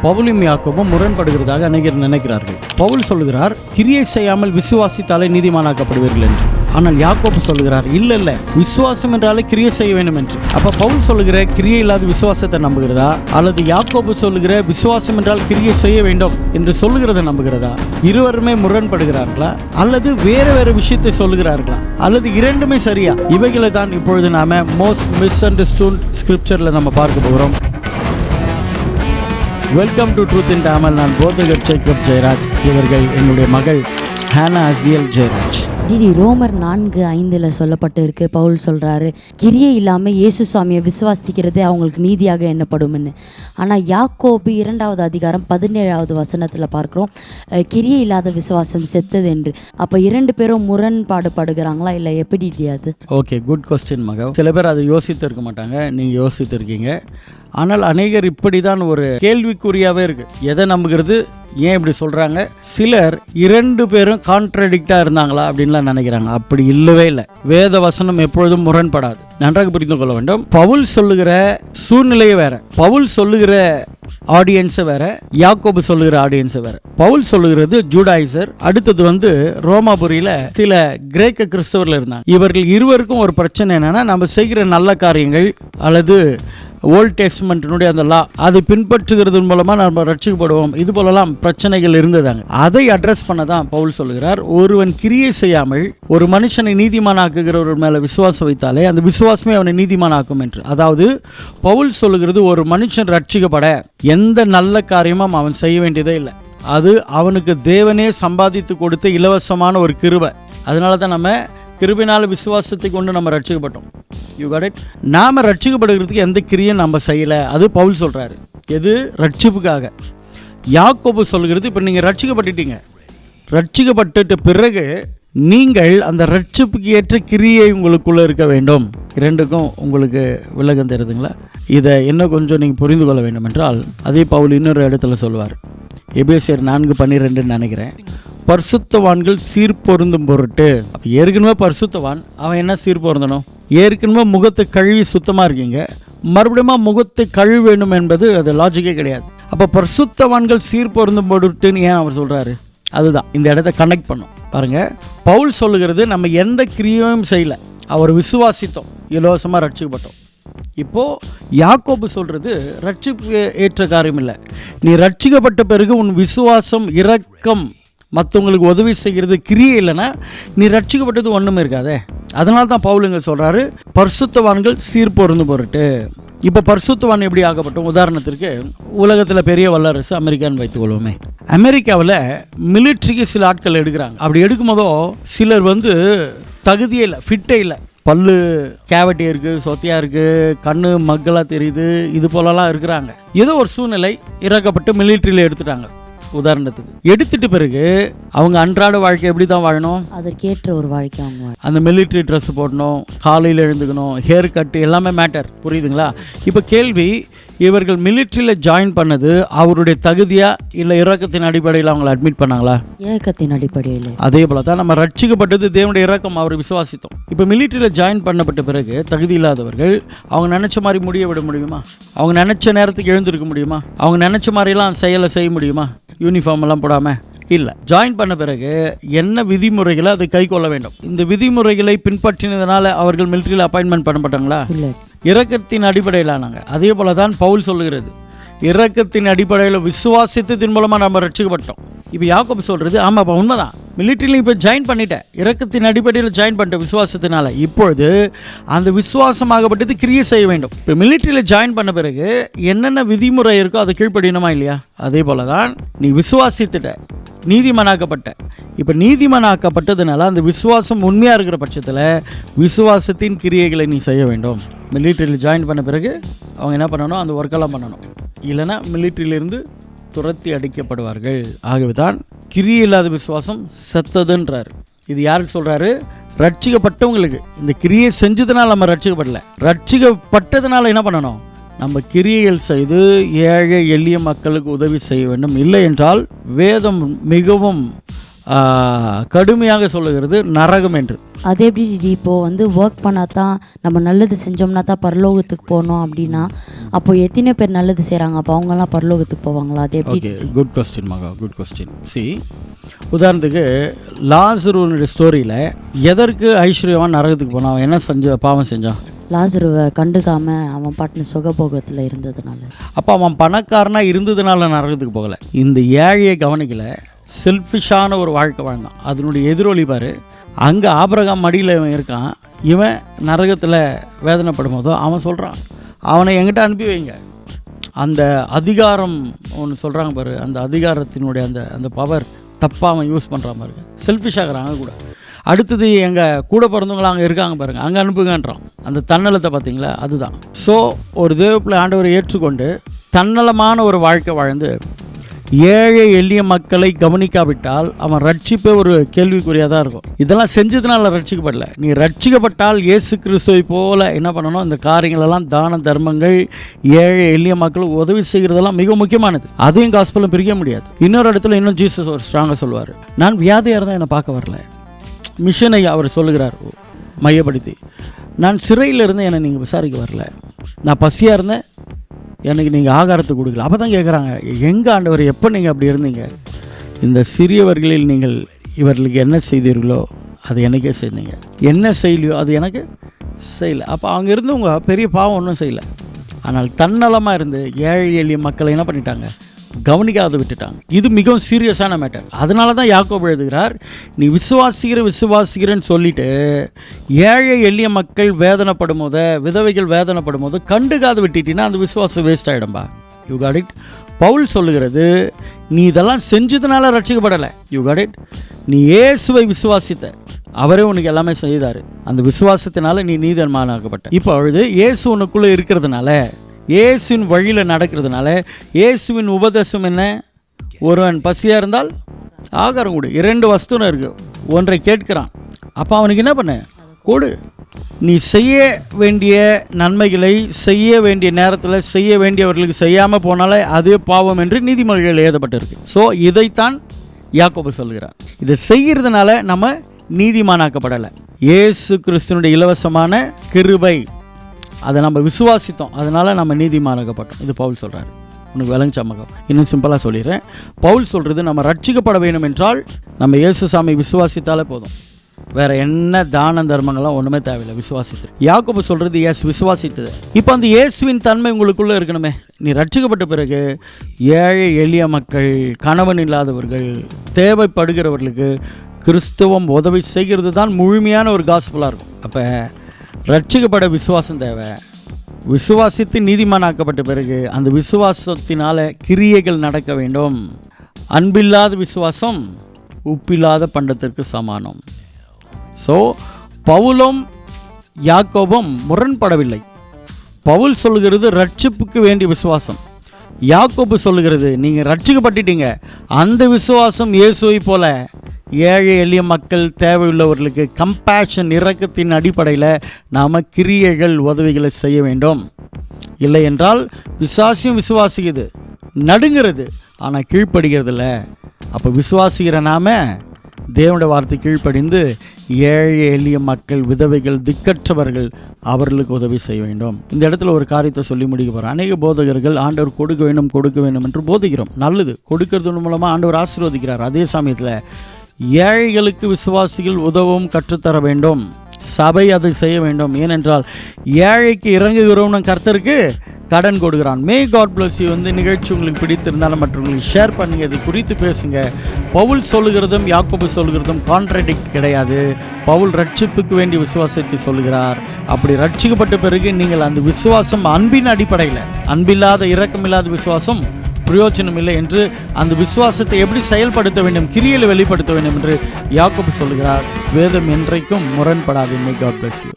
பவுலும் யாக்கோபும் முரண்படுகிறதாக அநேகர் நினைக்கிறார்கள். பவுல் சொல்லுகிறார், கிரியை செய்யாமல் விசுவாசித்தாலே நீதிமானாக்கப்படுவீர்கள் என்று. ஆனால் யாக்கோபு சொல்லுகிறார், இல்ல விசுவாசம் என்றாலே கிரியை செய்ய வேண்டும் என்று. அப்ப பவுல் சொல்லுகிற கிரியை இல்லாத விசுவாசத்தை நம்புகிறதா, அல்லது யாக்கோபு சொல்லுகிற விசுவாசம் என்றால் கிரியை செய்ய வேண்டும் என்று சொல்லுகிறத நம்புகிறதா? இருவருமே முரண்படுகிறார்களா, அல்லது வேற வேற விஷயத்தை சொல்லுகிறார்களா, அல்லது இரண்டுமே சரியா? இவைகளை தான் இப்பொழுது நாம மோஸ்ட் மிஸ் அண்டர்ஸ்டூட் ஸ்கிரிப்சர்ல நம்ம பார்க்க போகிறோம். வெல்கம் டு ட்ரூத் இன் தமிழ். நான் போதகர் ஜேக்கப் ஜெயராஜ். இவர்கள் என்னுடைய மகள் ஹானா அசியல் ஜெயராஜ். ரோமர் 4:5 சொல்லப்பட்டு இருக்கு. பவுல் சொல்றாரு, கிரியை இல்லாம இயேசு சுவாமியை விசுவாசிக்கிறதே அவங்களுக்கு நீதியாக எண்ணப்படும்னு. ஆனா யாக்கோபு 2வது அதிகாரம் 17வது வசனத்துல பார்க்கிறோம், கிரியை இல்லாத விசுவாசம் செத்தது என்று. அப்ப 2 பேரும் முரண்பாடு படுகிறாங்களா, இல்ல எப்படி? ஓகே, குட் கொஸ்டின் மக. சில பேர் அதை யோசித்து இருக்க மாட்டாங்க, நீங்க யோசித்து இருக்கீங்க. ஆனால் அநேகர் இப்படிதான் ஒரு கேள்விக்குறியாவே இருக்கு. எதை நம்புகிறது, ஏன் இப்படி சொல்றாங்க? சிலர் 2 பேரும் கான்ட்ரடிக்டா இருந்தாங்களா அப்படின்லாம் நினைக்கிறாங்க. அப்படி இல்லவே இல்லை. வேத வசனம் எப்பொழுதும் முரண்படாது. நன்றாக புரிந்து கொள்ள வேண்டும். பவுல் சொல்லுகிற சூழ்நிலையே வேற, பவுல் சொல்லுகிற ஆடியன்ஸ் வேற, யாக்கோபு சொல்லுகிற ஆடியன்ஸ் வேற. பவுல் சொல்லுகிறது ஜூடாயிசர், அடுத்தது ரோமாபுரியில சில கிரேக்க கிறிஸ்தவர்கள் இருந்தாங்க. இவர்கள் இருவருக்கும் ஒரு பிரச்சனை என்னன்னா, நம்ம செய்கிற நல்ல காரியங்கள் அல்லது ஓல்ட் டெஸ்ட்மென்ட்டினுடைய அந்த லா அதை பின்பற்றுகிறது மூலமா நம்ம ரட்சிக்கப்படுவோம், இது போலலாம் பிரச்சனைகள் இருந்ததாங்க. அதை அட்ரஸ் பண்ண தான் பவுல் சொல்லுகிறார், ஒருவன் கிரியை செய்யாமல் ஒரு மனுஷனை நீதிமானாக்குகிறவர் மேல விசுவாசம் வைத்தாலே அந்த விசுவாசமே அவனை நீதிமானாக்கும் என்று. அதாவது பவுல் சொல்லுகிறது, ஒரு மனுஷன் ரட்சிக்கப்பட எந்த நல்ல காரியமும் அவன் செய்ய வேண்டியதே இல்லை. அது அவனுக்கு தேவனே சம்பாதித்து கொடுத்த இலவசமான ஒரு கிருபை. அதனால தான் நம்ம கிருபையினால விசுவாசத்தை கொண்டு நம்ம ரட்சிக்கப்பட்டோம். You got it. நாம ரட்சிக்கப்படுகிறதுக்கு எந்த கிரியும் நம்ம செய்யல. அது பவுல் சொல்றாரு. எது? ரட்சிப்புக்காக. யாக்கோபு சொல்கிறது, இப்போ நீங்க ரட்சிக்கப்பட்டுட்டீங்க, ரட்சிக்கப்பட்ட பிறகு நீங்கள் அந்த ரட்சிப்புக்கு ஏற்ற கிரியை உங்களுக்குள்ள இருக்க வேண்டும். இரண்டுக்கும் உங்களுக்கு விளக்கம் தெரியுதுங்களா? இதை இன்னும் கொஞ்சம் நீங்கள் புரிந்து கொள்ள வேண்டும் என்றால் அதே பவுல் இன்னொரு இடத்துல சொல்லுவார். எபேசியர் 4:12 நினைக்கிறேன், பரிசுத்தவான்கள் சீர்பொருந்தும் பொருட்டு. அப்போ ஏற்கனவே பரிசுத்தவான், அவன் என்ன சீர்பொருந்தணும்? ஏற்கனவே முகத்தை கழுவி சுத்தமாக இருக்கீங்க, மறுபடியும் முகத்தை கழுவி வேண்டும் என்பது அது லாஜிக்கே கிடையாது. அப்போ பரிசுத்தவான்கள் சீர்பொருந்தும் பொருட்டுன்னு ஏன் அவர் சொல்கிறாரு? அதுதான் இந்த இடத்த கனெக்ட் பண்ணும். பாருங்க, பவுல் சொல்லுகிறது, நம்ம எந்த கிரியையும் செய்யல, அவர் விசுவாசித்தோம், இலவசமாக ரட்சிக்கப்பட்டோம். இப்போ யாக்கோபு சொல்றது ரட்சிப்பு ஏற்ற காரியம் இல்லை. நீ ரட்சிக்கப்பட்ட பிறகு உன் விசுவாசம், இரக்கம், மற்றவங்களுக்கு உதவி செய்கிறது கிரியை இல்லைன்னா நீ ரட்சிக்கப்பட்டது ஒன்றுமே இருக்காதே. அதனால தான் பவுலுங்க சொல்றாரு, பரிசுத்தவான்கள் சீர்பொருந்து பொருட்டு. இப்போ பரிசுத்தவான் எப்படி ஆகப்பட்டோம்? உதாரணத்திற்கு உலகத்தில் பெரிய வல்லரசு அமெரிக்கான்னு வைத்துக்கொள்வோமே. அமெரிக்காவில் மிலிட்ரிக்கு சில ஆட்கள் எடுக்கிறாங்க. அப்படி எடுக்கும்போதோ சிலர் தகுதியே இல்லை, ஃபிட்டே இல்லை, பல்லு கேவிட்டி இருக்குது, சொத்தியாக இருக்குது, கண்ணு மக்களாக தெரியுது, இது போலலாம் இருக்கிறாங்க. ஏதோ ஒரு சூழ்நிலை இறக்கப்பட்டு மிலிட்ரியில் எடுத்துட்டாங்க. உதாரணத்துக்கு எடுத்துட்டு பிறகு அவங்க அன்றாட வாழ்க்கை எப்படி தான் வாழணும்? அதற்கேற்ற ஒரு வாழ்க்கை அவங்க அந்த மிலிட்ரி ட்ரெஸ் போடணும், காலையில் எழுந்துக்கணும், ஹேர் கட்டு எல்லாமே மேட்டர். புரியுதுங்களா? இப்போ கேள்வி, இவர்கள் மிலிட்ரியில் ஜாயின் பண்ணது அவருடைய தகுதியா இல்லை இரக்கத்தின் அடிப்படையில் அவங்களை அட்மிட் பண்ணாங்களா? இரக்கத்தின் அடிப்படையில். அதே போல தான் நம்ம ரட்சிக்கப்பட்டது தேவனுடைய இரக்கம், அவரை விசுவாசித்தோம். இப்போ மிலிட்ரியில் ஜாயின் பண்ணப்பட்ட பிறகு தகுதி இல்லாதவர்கள் அவங்க நினைச்ச மாதிரி முடிய விட முடியுமா? அவங்க நினைச்ச நேரத்துக்கு எழுந்திருக்க முடியுமா? அவங்க நினைச்ச மாதிரிலாம் செயலை செய்ய முடியுமா? யூனிஃபார்ம் எல்லாம் போடாம இல்லை. ஜாயின் பண்ண பிறகு என்ன விதிமுறைகளை அதை கை கொள்ள வேண்டும். இந்த விதிமுறைகளை பின்பற்றினதுனால அவர்கள் மிலிட்ரியில் அப்பாயின்மெண்ட் பண்ணப்பட்டாங்களா? இல்லை. இரக்கத்தின் அடிப்படையிலானாங்க. அதே போல தான் பவுல் சொல்லுகிறது, இரக்கத்தின் அடிப்படையில் விசுவாசித்ததின் மூலமாக நம்ம ரட்சிக்கப்பட்டோம். இப்போ யாக்கோபு சொல்றது, ஆமாப்பா உண்மைதான், மிலிட்ரியில் இப்போ ஜாயின் பண்ணிட்டேன், இரக்கத்தின் அடிப்படையில் ஜாயின் பண்ணிட்டேன் விசுவாசத்தினால. இப்பொழுது அந்த விசுவாசமாகப்பட்டது கிரியை செய்ய வேண்டும். இப்போ மிலிட்ரியில் ஜாயின் பண்ண பிறகு என்னென்ன விதிமுறை இருக்கோ அதை கீழ்ப்படியணுமா இல்லையா? அதே போல தான் நீ விசுவாசித்துட்ட, நீதிமானாக்கப்பட்ட. இப்போ நீதிமானாக்கப்பட்டதுனால அந்த விசுவாசம் உண்மையாக இருக்கிற பட்சத்தில் விசுவாசத்தின் கிரியைகளை நீ செய்ய வேண்டும். மிலிட்ரியில் ஜாயின் பண்ண பிறகு அவங்க என்ன பண்ணணும்? அந்த ஒர்க்கெல்லாம் பண்ணணும். இல்லைன்னா மிலிட்ரியிலிருந்து துரத்தி அடிக்கப்படுவார்கள். ஆகவே தான் கிரியை இல்லாத விசுவாசம் செத்ததுன்றார். இது யாருக்கு சொல்கிறாரு? ரட்சிக்கப்பட்டவங்களுக்கு. இந்த கிரியை செஞ்சதுனால நம்ம ரட்சிக்கப்படல, ரட்சிக்கப்பட்டதுனால என்ன பண்ணணும்? நம்ம கிரியைகள் செய்து ஏழை எளிய மக்களுக்கு உதவி செய்ய வேண்டும். இல்லை என்றால் வேதம் மிகவும் கடுமையாக சொல்லுகிறது நரகம் என்று. அது எப்படி இப்போது ஒர்க் பண்ணால் தான் நம்ம நல்லது செஞ்சோம்னா தான் பரலோகத்துக்கு போகணும் அப்படின்னா அப்போ எத்தனை பேர் நல்லது செய்கிறாங்க, அப்போ அவங்கெல்லாம் பரலோகத்துக்கு போவாங்களா? அது எப்படி? குட் கொஸ்டின் மகா, குட் கொஸ்டின். உதாரணத்துக்கு லாசருடைய ஸ்டோரியில் எதற்கு ஐஸ்வர்யவான் நரகத்துக்கு போனான்? அவன் என்ன பாவம் செஞ்சான்? லாசருவை கண்டுக்காம அவன் பாட்டுன்னு சுகபோகத்தில் இருந்ததுனால. அப்போ அவன் பணக்காரனாக இருந்ததுனால நரகத்துக்கு போகலை. இந்த ஏழையை கவனிக்கலை, செல்ஃபிஷான ஒரு வாழ்க்கை வாழ்ந்தான். அதனுடைய எதிரொலி பாரு. அங்கே ஆபிரகாம் மடியில் இவன் இருக்கான், இவன் நரகத்தில் வேதனைப்படும் போதோ அவன் சொல்கிறான், அவனை என்கிட்ட அனுப்பி வைங்க. அந்த அதிகாரம் ஒன்று சொல்கிறாங்க பாரு, அந்த அதிகாரத்தினுடைய அந்த பவர் தப்பாக அவன் யூஸ் பண்ணுறான் பாருங்க, செல்ஃபிஷாகிறாங்க கூட. அடுத்தது எங்கள் கூட பிறந்தவங்களாம் அங்கே இருக்காங்க பாருங்கள், அங்கே அனுப்புங்கன்றான். அந்த தன்னலத்தை பார்த்தீங்களா, அதுதான். ஸோ ஒரு தேவப்பிள்ளை ஆண்டவரை ஏற்றுக்கொண்டு தன்னலமான ஒரு வாழ்க்கை வாழ்ந்து ஏழை எளிய மக்களை கவனிக்காவிட்டால் அவன் ரட்சிப்பே ஒரு கேள்விக்குறியாக தான் இருக்கும். இதெல்லாம் செஞ்சதுனால ரட்சிக்கப்படல. நீ ரட்சிக்கப்பட்டால் இயேசு கிறிஸ்துவை போல என்ன பண்ணணும்? இந்த காரியங்களெல்லாம் தான தர்மங்கள், ஏழை எளிய மக்களுக்கு உதவி செய்கிறதெல்லாம் மிக முக்கியமானது. அதையும் காஸ்பலும் பிரிக்க முடியாது. இன்னொரு இடத்துல இன்னும் ஜீசஸ் ஒரு ஸ்ட்ராங்காக சொல்லுவார், நான் வியாதியாக இருந்தால் என்னை பார்க்க வரல. மிஷனை அவர் சொல்லுகிறார் மையப்படுத்தி. நான் சிறையில் இருந்தேன், என்னை நீங்கள் விசாரிக்க வரல. நான் பசியாக இருந்தேன், எனக்கு நீங்கள் ஆகாரத்தை கொடுக்கல. அப்போ தான் கேட்குறாங்க, எங்கே ஆண்டவர், எப்போ நீங்கள் அப்படி இருந்தீங்க? இந்த சிறியவர்களில் நீங்கள் இவர்களுக்கு என்ன செய்தீர்களோ அது எனக்கே செய்தீங்க, என்ன செய்யலையோ அது எனக்கு செய்யலை. அப்போ அவங்க இருந்தவங்க பெரிய பாவம் ஒன்றும் செய்யலை. ஆனால் தன்னலமாக இருந்து ஏழை எளிய மக்களை என்ன பண்ணிட்டாங்க? கவனிக்காத விட்டுட்டாங்க. இது மிகவும் சீரியஸான மேட்டர். அதனால தான் யாக்கோபு எழுதுகிறார், நீ விசுவாசிக்கிறேன்னு சொல்லிட்டு ஏழை எளிய மக்கள் வேதனைப்படும் போது, விதவைகள் வேதனைப்படும் போது கண்டுக்காத விட்டுட்டீங்கன்னா அந்த விசுவாசம் வேஸ்ட் ஆகிடும்பா. You got it. பவுல் சொல்லுகிறது, நீ இதெல்லாம் செஞ்சதுனால ரட்சிக்கப்படலை. You got it. நீ இயேசுவை விசுவாசித்த, அவரே உனக்கு எல்லாமே செய்தார். அந்த விசுவாசத்தினால நீ நீதிமானாக்கப்பட்ட. இப்போ அழுது இயேசு உனக்குள்ளே இருக்கிறதுனால, இயேசுவின் வழியில் நடக்கிறதுனால, இயேசுவின் உபதேசம் என்ன? ஒருவன் பசியாக இருந்தால் ஆகாரம் கொடு. 2 வஸ்துன்னு இருக்குது, ஒன்றை கேட்கிறான், அப்போ அவனுக்கு என்ன பண்ண? கொடு. நீ செய்ய வேண்டிய நன்மைகளை செய்ய வேண்டிய நேரத்தில் செய்ய வேண்டியவர்களுக்கு செய்யாமல் போனாலே அதே பாவம் என்று நீதிமொழிகள் எழுதப்பட்டிருக்கு. ஸோ இதைத்தான் யாக்கோபு சொல்கிறார். இதை செய்கிறதுனால நம்ம நீதிமானாக்கப்படலை. இயேசு கிறிஸ்துனுடைய இலவசமான கிருபை, அதை நம்ம விசுவாசித்தோம், அதனால் நம்ம நீதிமானாக்கப்பட்டோம். இது பவுல் சொல்கிறார். உனக்கு விளங்குச்சா மகன்? இன்னும் சிம்பிளாக சொல்லிடுறேன். பவுல் சொல்கிறது, நம்ம ரட்சிக்கப்பட வேண்டும் என்றால் நம்ம இயேசு சாமி விசுவாசித்தாலே போதும். வேறு என்ன தான தர்மங்கள்லாம் ஒன்றுமே தேவையில்லை, விசுவாசித்து. யாக்கோபு சொல்கிறது எஸ் விசுவாசித்தது. இப்போ அந்த இயேசுவின் தன்மை உங்களுக்குள்ளே இருக்கணுமே. நீ ரட்சிக்கப்பட்ட பிறகு ஏழை எளிய மக்கள், கணவன் இல்லாதவர்கள், தேவைப்படுகிறவர்களுக்கு கிறிஸ்துவம் உதவி செய்கிறது தான் முழுமையான ஒரு காஸ்பலாக இருக்கும். அப்போ ரட்சிக்கப்பட விசுவாசம் தேவை. விசுவாசித்து நீதிமானாக்கப்பட்ட பிறகு அந்த விசுவாசத்தினால கிரியைகள் நடக்க வேண்டும். அன்பில்லாத விசுவாசம் உப்பில்லாத பண்டத்திற்கு சமானம். ஸோ பவுலும் யாக்கோபும் முரண்படவில்லை. பவுல் சொல்லுகிறது ரட்சிப்புக்கு வேண்டிய விசுவாசம், யாக்கோபு சொல்லுகிறது நீங்கள் ரட்சிக்கப்பட்டுட்டீங்க, அந்த விசுவாசம் இயேசுவை போல ஏழை எளிய மக்கள், தேவையுள்ளவர்களுக்கு கம்பேஷன், இரக்கத்தின் அடிப்படையில் நாம் கிரியைகள், உதவிகளை செய்ய வேண்டும். இல்லை என்றால் விசுவாசியும் விசுவாசிக்குது, நடுங்கிறது, ஆனால் கீழ்ப்படுகிறது இல்லை. அப்போ விசுவாசிக்கிற நாம தேவனுடைய வார்த்தை கீழ்ப்படிந்து ஏழை எளிய மக்கள், விதவைகள், திக்கற்றவர்கள், அவர்களுக்கு உதவி செய்ய வேண்டும். இந்த இடத்துல ஒரு காரியத்தை சொல்லி முடிக்க போகிறோம். அநேக போதகர்கள் ஆண்டவர் கொடுக்க வேண்டும் என்று போதிக்கிறோம். நல்லது, கொடுக்கறது மூலமாக ஆண்டவர் ஆசீர்வதிக்கிறார். அதே சமயத்தில் ஏழைகளுக்கு விசுவாசிகள் உதவும் கற்றுத்தர வேண்டும். சபை அதை செய்ய வேண்டும். ஏனென்றால் ஏழைக்கு இறங்குகிறோம்னு கர்த்தருக்கு கடன் கொடுக்குறான். May God bless you. நிகழ்ச்சி உங்களுக்கு பிடித்திருந்தாலும் மற்றவங்களுக்கு ஷேர் பண்ணுங்க, இதை குறித்து பேசுங்க. பவுல் சொல்லுகிறதும் யாக்கோபு சொல்லுகிறதும் கான்ட்ராடிக்ட் கிடையாது. பவுல் ரட்சிப்புக்கு வேண்டிய விசுவாசத்தை சொல்லுகிறார். அப்படி ரட்சிக்கப்பட்ட பிறகு நீங்கள் அந்த விசுவாசம் அன்பின் அடிப்படையில், அன்பில்லாத இரக்கமில்லாத விசுவாசம் பிரயோஜனம் இல்லை என்று அந்த விசுவாசத்தை எப்படி செயல்படுத்த வேண்டும், கிரியையில் வெளிப்படுத்த வேண்டும் என்று யாக்கோபு சொல்லுகிறார். வேதம் என்றைக்கும் முரண்படாது. May God bless you.